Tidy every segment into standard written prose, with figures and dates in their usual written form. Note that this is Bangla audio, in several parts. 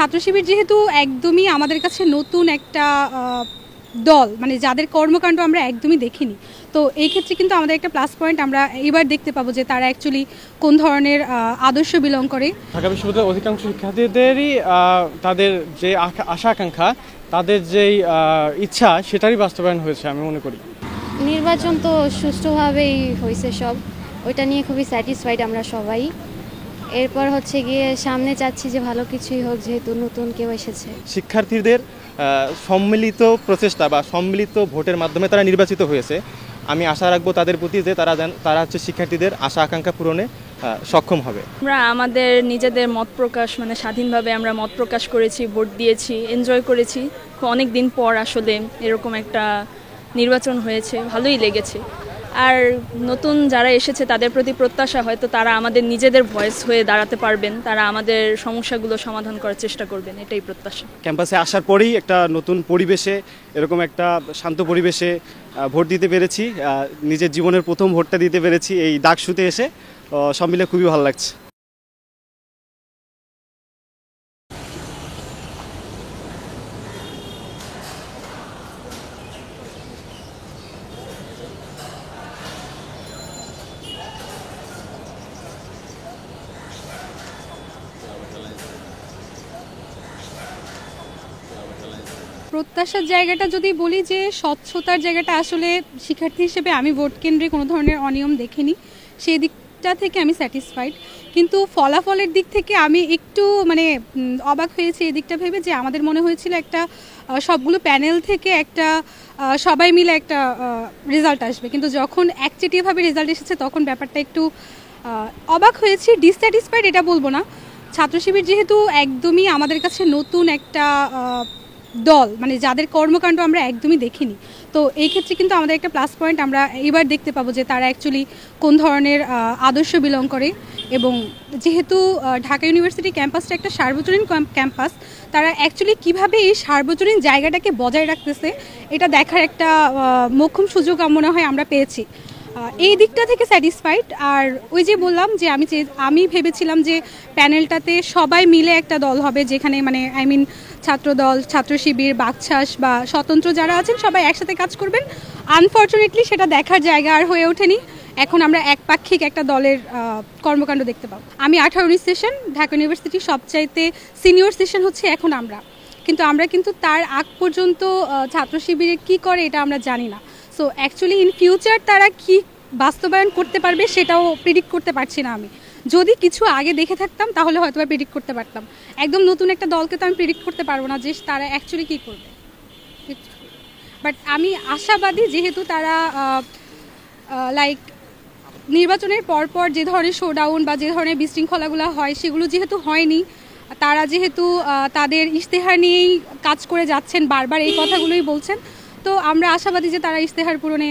ছাত্র শিবির যেহেতু একদমই আমাদের কাছে নতুন একটা দল, মানে যাদের কর্মকাণ্ড আমরা একদমই দেখিনি, তো এই ক্ষেত্রে কিন্তু আমাদের একটা প্লাস পয়েন্ট আমরা এবার দেখতে পাবো যে তারা অ্যাকচুয়ালি কোন ধরনের আদর্শ বিলং করে। ঢাকা বিশ্ববিদ্যালয়ের অধিকাংশ শিক্ষার্থীদেরই তাদের যে আশা আকাঙ্ক্ষা, তাদের যেই ইচ্ছা, সেটারই বাস্তবায়ন হয়েছে আমি মনে করি। নির্বাচন তো সুষ্ঠুভাবেই হয়েছে, সব ওইটা নিয়ে খুবই স্যাটিসফাইড আমরা সবাই। এরপর হচ্ছে গিয়ে সামনে চাচ্ছি যে ভালো কিছুই হোক, যেহেতু নতুন কেউ এসেছে। শিক্ষার্থীদের সম্মিলিত প্রচেষ্টা বা সম্মিলিত ভোটের মাধ্যমে তারা নির্বাচিত হয়েছে। আমি আশা রাখবো তাদের প্রতি যে তারা হচ্ছে শিক্ষার্থীদের আশা আকাঙ্ক্ষা পূরণে সক্ষম হবে। আমরা আমাদের নিজেদের মত প্রকাশ, মানে স্বাধীনভাবে আমরা মত প্রকাশ করেছি, ভোট দিয়েছি, এনজয় করেছি। অনেক দিন পর আসলে এরকম একটা নির্বাচন হয়েছে, ভালোই লেগেছে। আর নতুন যারা এসেছে তাদের প্রতি প্রত্যাশা, হয়তো তারা আমাদের নিজেদের ভয়েস হয়ে দাঁড়াতে পারবেন, তারা আমাদের সমস্যাগুলো সমাধান করার চেষ্টা করবেন, এটাই প্রত্যাশা। ক্যাম্পাসে আসার পরেই একটা নতুন পরিবেশে, এরকম একটা শান্ত পরিবেশে ভোট দিতে পেরেছি। নিজের জীবনের প্রথম ভোটটা দিতে পেরেছি এই ডাকসুতে এসে। সব মিলে খুবই ভালো লাগছে। প্রত্যাশার জায়গাটা যদি বলি, যে স্বচ্ছতার জায়গাটা, আসলে শিক্ষার্থী হিসেবে আমি ভোট কেন্দ্রে কোনো ধরনের অনিয়ম দেখিনি, সেই দিকটা থেকে আমি স্যাটিসফাইড। কিন্তু ফলাফলের দিক থেকে আমি একটু অবাক হয়েছি এই দিকটা ভেবে, যে আমাদের মনে হয়েছিল একটা সবগুলো প্যানেল থেকে একটা সবাই মিলে একটা রেজাল্ট আসবে, কিন্তু যখন একচেটিয়াভাবে রেজাল্ট এসেছে তখন ব্যাপারটা একটু অবাক হয়েছি। ডিসস্যাটিসফাইড এটা বলবো না। ছাত্র শিবির যেহেতু একদমই আমাদের কাছে নতুন একটা দল, মানে যাদের কর্মকাণ্ড আমরা একদমই দেখিনি, তো এই ক্ষেত্রে কিন্তু আমাদের একটা প্লাস পয়েন্ট আমরা এবার দেখতে পাবো যে তারা অ্যাকচুয়ালি কোন ধরনের আদর্শ বিলং করে। এবং যেহেতু ঢাকা ইউনিভার্সিটি ক্যাম্পাসটা একটা সার্বজনীন ক্যাম্পাস, তারা অ্যাকচুয়ালি কীভাবে এই সার্বজনীন জায়গাটাকে বজায় রাখতেছে, এটা দেখার একটা মোক্ষম সুযোগ মনে হয় আমরা পেয়েছি। এই দিকটা থেকে স্যাটিসফাইড। আর ওই যে বললাম যে আমি ভেবেছিলাম যে প্যানেলটাতে সবাই মিলে একটা দল হবে, যেখানে ছাত্রদল, ছাত্র শিবির, বাকছাস বা স্বতন্ত্র যারা আছেন সবাই একসাথে কাজ করবেন। আনফর্চুনেটলি সেটা দেখার জায়গা আর হয়ে ওঠেনি। এখন আমরা একপাক্ষিক একটা দলের কর্মকাণ্ড দেখতে পাবো। আমি 18-19 সেশন, ঢাকা ইউনিভার্সিটির সবচাইতে সিনিয়র সেশন হচ্ছে এখন আমরা, কিন্তু তার আগ পর্যন্ত ছাত্র শিবিরে কী করে এটা আমরা জানি না। সো অ্যাকচুয়ালি ইন ফিউচার তারা কি বাস্তবায়ন করতে পারবে সেটাও প্রেডিক্ট করতে পারছি না আমি। যদি কিছু আগে দেখে থাকতাম তাহলে হয়তো বা প্রেডিক্ট করতে পারতাম। একদম নতুন একটা দলকে তো আমি প্রেডিক্ট করতে পারবো না যে তারা অ্যাকচুয়ালি কী করবে, বাট আমি আশাবাদী, যেহেতু তারা নির্বাচনের পরপর যে ধরনের শোডাউন বা যে ধরনের বিশৃঙ্খলাগুলো হয় সেগুলো যেহেতু হয়নি, তারা যেহেতু তাদের ইশতেহার নিয়েই কাজ করে যাচ্ছেন, বারবার এই কথাগুলোই বলছেন, তো আমরা আশাবাদী যে তারা ইশতেহার পূরণে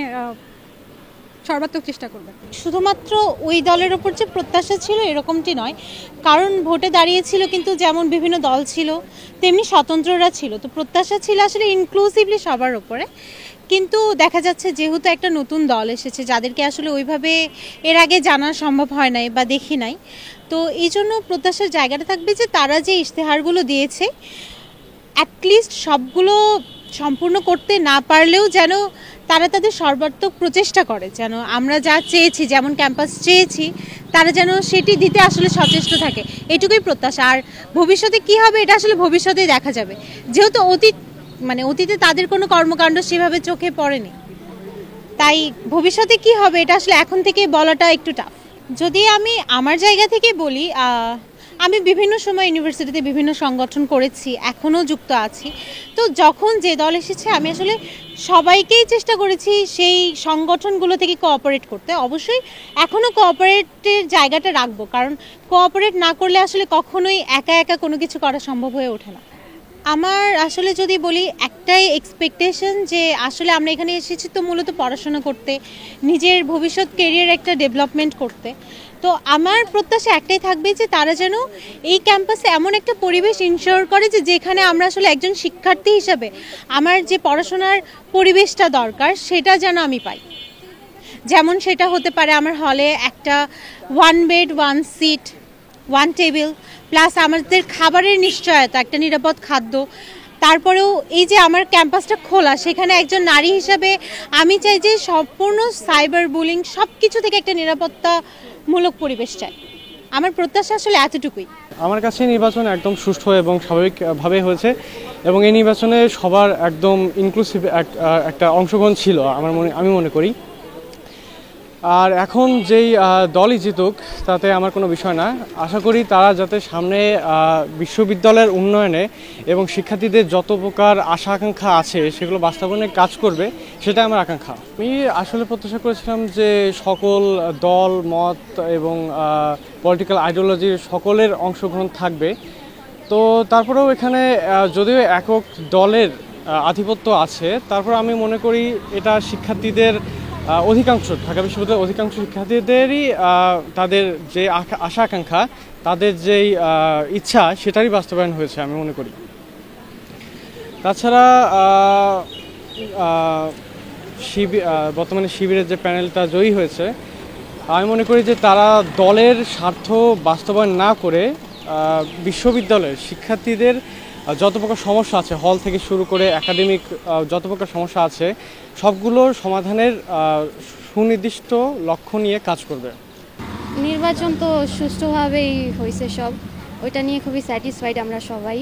সর্বাত্মক চেষ্টা করবে। শুধুমাত্র ওই দলের ওপর যে প্রত্যাশা ছিল এরকমটি নয়, কারণ ভোটে দাঁড়িয়েছিল কিন্তু যেমন বিভিন্ন দল ছিল তেমনি স্বতন্ত্ররা ছিল, তো প্রত্যাশা ছিল আসলে ইনক্লুসিভলি সবার ওপরে। কিন্তু দেখা যাচ্ছে যেহেতু একটা নতুন দল এসেছে যাদেরকে আসলে ওইভাবে এর আগে জানা সম্ভব হয় নাই বা দেখি নাই, তো এই জন্য প্রত্যাশার জায়গাটা থাকবে যে তারা যে ইশতেহারগুলো দিয়েছে অ্যাটলিস্ট সবগুলো সম্পূর্ণ করতে না পারলেও যেন তারা তাদের সর্বাত্মক প্রচেষ্টা করে, যেন আমরা যা চেয়েছি, যেমন ক্যাম্পাস চেয়েছি, তারা যেন সেটি দিতে আসলে সচেষ্ট থাকে, এটুকুই প্রত্যাশা। আর ভবিষ্যতে কি হবে এটা আসলে ভবিষ্যতেই দেখা যাবে, যেহেতু অতীতে তাদের কোনো কর্মকাণ্ড সেভাবে চোখে পড়েনি, তাই ভবিষ্যতে কি হবে এটা আসলে এখন থেকে বলাটা একটু টাফ। যদি আমি আমার জায়গা থেকে বলি, আমি বিভিন্ন সময় ইউনিভার্সিটিতে বিভিন্ন সংগঠন করেছি, এখনও যুক্ত আছি। তো যখন যে দল এসেছে আমি আসলে সবাইকেই চেষ্টা করেছি সেই সংগঠনগুলো থেকে কোঅপারেট করতে। অবশ্যই এখনও কোঅপারেটের জায়গাটা রাখবো, কারণ কোঅপারেট না করলে আসলে কখনোই একা একা কোনো কিছু করা সম্ভব হয়ে ওঠে না। আমার আসলে যদি বলি একটাই এক্সপেকটেশন, যে আসলে আমরা এখানে এসেছি তো মূলত পড়াশোনা করতে, নিজের ভবিষ্যৎ কেরিয়ার একটা ডেভেলপমেন্ট করতে। তো আমার প্রত্যাশা একটাই থাকবে যে তারা যেন এই ক্যাম্পাসে এমন একটা পরিবেশ ইনশিওর করে যে যেখানে আমরা আসলে একজন শিক্ষার্থী হিসাবে আমার যে পড়াশোনার পরিবেশটা দরকার সেটা যেন আমি পাই। যেমন সেটা হতে পারে আমার হলে একটা 1 বেড 1 সিট 1 টেবিল, প্লাস আমাদের খাবারের নিশ্চয়তা, একটা নিরাপদ খাদ্য, তারপরেও এই যে আমার ক্যাম্পাসটা খোলা, সেখানে একজন নারী হিসাবে আমি চাই যে সম্পূর্ণ সাইবার বুলিং সব কিছু থেকে একটা নিরাপত্তামূলক পরিবেশ চাই। আমার প্রত্যাশা আসলে এতটুকুই। আমার কাছে নির্বাচন একদম সুষ্ঠু এবং স্বাভাবিকভাবে হয়েছে এবং এই নির্বাচনে সবার একদম ইনক্লুসিভ একটা অংশগ্রহণ ছিল আমি মনে করি। আর এখন যেই দলই জিতুক তাতে আমার কোনো বিষয় না, আশা করি তারা যাতে সামনে বিশ্ববিদ্যালয়ের উন্নয়নে এবং শিক্ষার্থীদের যত প্রকার আশা আকাঙ্ক্ষা আছে সেগুলো বাস্তবায়নে কাজ করবে, সেটা আমার আকাঙ্ক্ষা। আমি আসলে প্রত্যাশা করেছিলাম যে সকল দল মত এবং পলিটিক্যাল আইডিওলজির সকলের অংশগ্রহণ থাকবে। তো তারপরেও এখানে যদিও একক দলের আধিপত্য আছে, তারপর আমি মনে করি এটা শিক্ষার্থীদের অধিকাংশ, ঢাকা বিশ্ববিদ্যালয়ের অধিকাংশ শিক্ষার্থীদেরই তাদের যে আশা আকাঙ্ক্ষা, তাদের যেই ইচ্ছা সেটারই বাস্তবায়ন হয়েছে আমি মনে করি। তাছাড়া বর্তমানে শিবিরের যে প্যানেলটা জয়ী হয়েছে, আমি মনে করি যে তারা দলের স্বার্থ বাস্তবায়ন না করে বিশ্ববিদ্যালয়ের শিক্ষার্থীদের যত প্রকার সমস্যা আছে, হল থেকে শুরু করে একাডেমিক যত প্রকার সমস্যা আছে, সবগুলোর সমাধানের সুনির্দিষ্ট লক্ষ্য নিয়ে কাজ করবে। নির্বাচন তো সুষ্ঠুভাবেই হয়েছে সব, ওইটা নিয়ে খুবই স্যাটিসফাইড আমরা সবাই।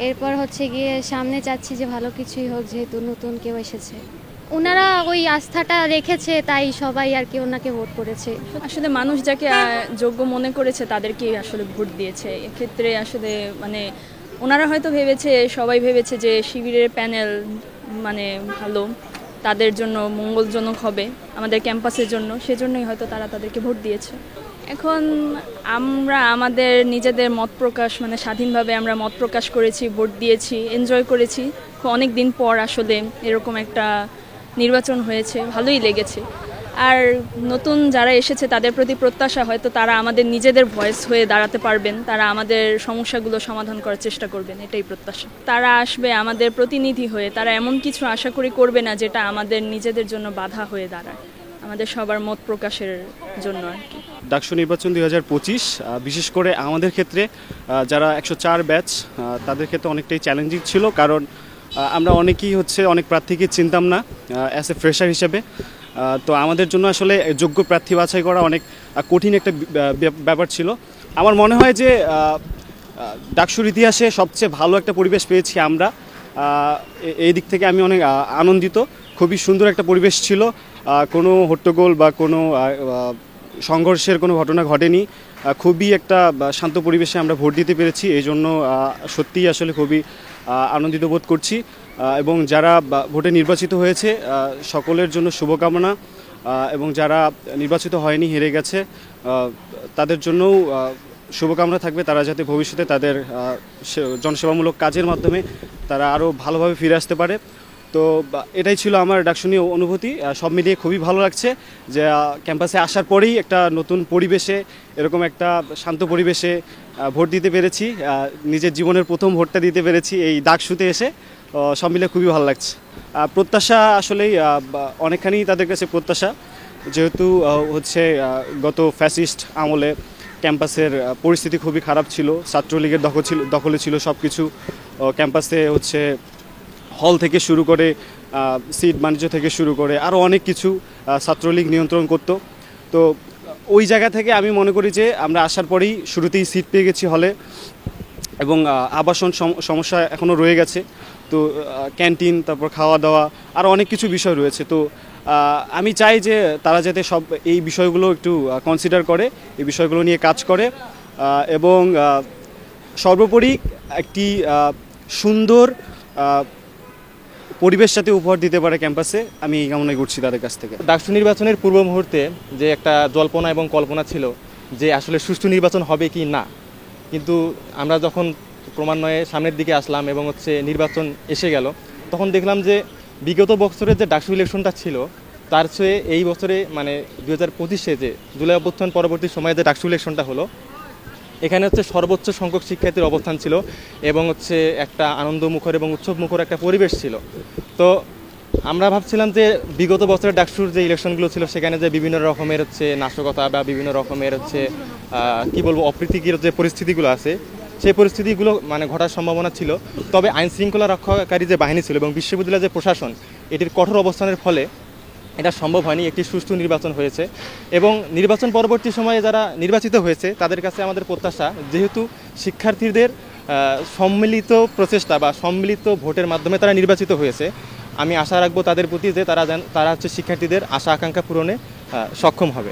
এরপর হচ্ছে গিয়ে সামনে চাচ্ছি যে ভালো কিছুই হোক, যেহেতু নতুন কেউ এসেছে, ওনারা ওই আস্থাটা রেখেছে, তাই সবাই আর কি ওনাকে ভোট করেছে। আসলে মানুষ যাকে যোগ্য মনে করেছে তাদেরকেই আসলে ভোট দিয়েছে। এক্ষেত্রে আসলে মানে ওনারা হয়তো সবাই ভেবেছে যে শিবিরের প্যানেল মানে ভালো, তাদের জন্য মঙ্গলজনক হবে আমাদের ক্যাম্পাসের জন্য, সেজন্যই হয়তো তারা তাদেরকে ভোট দিয়েছে। এখন আমরা আমাদের নিজেদের মত প্রকাশ মানে স্বাধীনভাবে আমরা মত প্রকাশ করেছি, ভোট দিয়েছি, এনজয় করেছি। অনেক দিন পর আসলে এরকম একটা নির্বাচন হয়েছে, ভালোই লেগেছে। আর নতুন যারা এসেছে তাদের প্রতি প্রত্যাশা, হয়তো তারা আমাদের নিজেদের ভয়েস হয়ে দাঁড়াতে পারবেন, তারা আমাদের সমস্যাগুলো সমাধান করার চেষ্টা করবেন, এটাই প্রত্যাশা। তারা আসবে আমাদের প্রতিনিধি হয়ে, তারা এমন কিছু আশা করি করবে না যেটা আমাদের নিজেদের জন্য বাধা হয়ে দাঁড়ায়, আমাদের সবার মত প্রকাশের জন্য আর কি। ডাকসু নির্বাচন 2025 বিশেষ করে আমাদের ক্ষেত্রে যারা 104 ব্যাচ, তাদের ক্ষেত্রে অনেকটাই চ্যালেঞ্জিং ছিল, কারণ আমরা অনেকেই অনেক প্রার্থীকে চিনতাম না অ্যাজ এ ফ্রেশার হিসেবে। তো আমাদের জন্য আসলে যোগ্য প্রার্থী বাছাই করা অনেক কঠিন একটা ব্যাপার ছিল। আমার মনে হয় যে ডাকসুর ইতিহাসে সবচেয়ে ভালো একটা পরিবেশ পেয়েছি আমরা, এই দিক থেকে আমি অনেক আনন্দিত। খুবই সুন্দর একটা পরিবেশ ছিল, কোনো হট্টগোল বা কোনো সংঘর্ষের কোনো ঘটনা ঘটেনি, খুবই একটা শান্ত পরিবেশে আমরা ভোট দিতে পেরেছি। এই জন্য সত্যিই আসলে খুবই আনন্দিত বোধ করছি এবং যারা ভোটে নির্বাচিত হয়েছে সকলের জন্য শুভকামনা, এবং যারা নির্বাচিত হয়নি, হেরে গেছে, তাদের জন্যও শুভকামনা থাকবে, তারা যাতে ভবিষ্যতে তাদের জনসেবামূলক কাজের মাধ্যমে তারা আরও ভালোভাবে ফিরে আসতে পারে। তো এটাই ছিল আমার ডাকসু নিয়ে অনুভূতি। সব মিলিয়ে খুবই ভালো লাগছে যে ক্যাম্পাসে আসার পরেই একটা নতুন পরিবেশে, এরকম একটা শান্ত পরিবেশে ভোট দিতে পেরেছি, নিজের জীবনের প্রথম ভোটটা দিতে পেরেছি এই ডাকসুতে এসে। সব মিলে খুবই ভালো লাগছে। প্রত্যাশা আসলেই অনেকখানি তাদের কাছে প্রত্যাশা, যেহেতু গত ফ্যাসিস্ট আমলে ক্যাম্পাসের পরিস্থিতি খুবই খারাপ ছিল, ছাত্রলীগের দখলে ছিল সব কিছু। ক্যাম্পাসে হল থেকে শুরু করে সিট বাণিজ্য থেকে শুরু করে আরও অনেক কিছু ছাত্রলীগ নিয়ন্ত্রণ করত। তো ওই জায়গা থেকে আমি মনে করি যে আমরা আসার পরেই শুরুতেই সিট পেয়ে গেছি হলে, এবং আবাসন সমস্যা এখনও রয়ে গেছে। তো ক্যান্টিন, তারপর খাওয়া দাওয়া, আরও অনেক কিছু বিষয় রয়েছে। তো আমি চাই যে তারা যাতে সব এই বিষয়গুলো একটু কনসিডার করে, এই বিষয়গুলো নিয়ে কাজ করে, এবং সর্বোপরি একটি সুন্দর পরিবেশ সাথে উপহার দিতে পারে ক্যাম্পাসে, আমি এই কামনাই করছি তাদের কাছ থেকে। ডাকসু নির্বাচনের পূর্ব মুহূর্তে যে একটা জল্পনা এবং কল্পনা ছিল যে আসলে সুষ্ঠু নির্বাচন হবে কি না, কিন্তু আমরা যখন ক্রমান্বয়ে সামনের দিকে আসলাম এবং নির্বাচন এসে গেল, তখন দেখলাম যে বিগত বছরের যে ডাকসু ইলেকশনটা ছিল তার চেয়ে এই বছরে মানে 2025-এ যে জুলাই অভ্যুত্থান পরবর্তী সময়ে যে ডাকসু ইলেকশনটা হলো, এখানে সর্বোচ্চ সংখ্যক শিক্ষার্থীর অবস্থান ছিল এবং একটা আনন্দমুখর এবং উৎসবমুখর একটা পরিবেশ ছিল। তো আমরা ভাবছিলাম যে বিগত বছরের ডাকসুর যে ইলেকশনগুলো ছিল সেখানে যে বিভিন্ন রকমের হচ্ছে নাশকতা বা বিভিন্ন রকমের হচ্ছে কি বলবো অপ্রীতিকর যে পরিস্থিতিগুলো আছে সেই পরিস্থিতিগুলো মানে ঘটার সম্ভাবনা ছিল। তবে আইন শৃঙ্খলা রক্ষাকারী যে বাহিনী ছিল এবং বিশ্ববিদ্যালয়ের যে প্রশাসন এটির কঠোর অবস্থানের ফলে এটা সম্ভব হয়নি, একটি সুষ্ঠু নির্বাচন হয়েছে। এবং নির্বাচন পরবর্তী সময়ে যারা নির্বাচিত হয়েছে তাদের কাছে আমাদের প্রত্যাশা, যেহেতু শিক্ষার্থীদের সম্মিলিত প্রচেষ্টা বা সম্মিলিত ভোটের মাধ্যমে তারা নির্বাচিত হয়েছে, আমি আশা রাখবো তাদের প্রতি যে তারা হচ্ছে শিক্ষার্থীদের আশা আকাঙ্ক্ষা পূরণে সক্ষম হবে।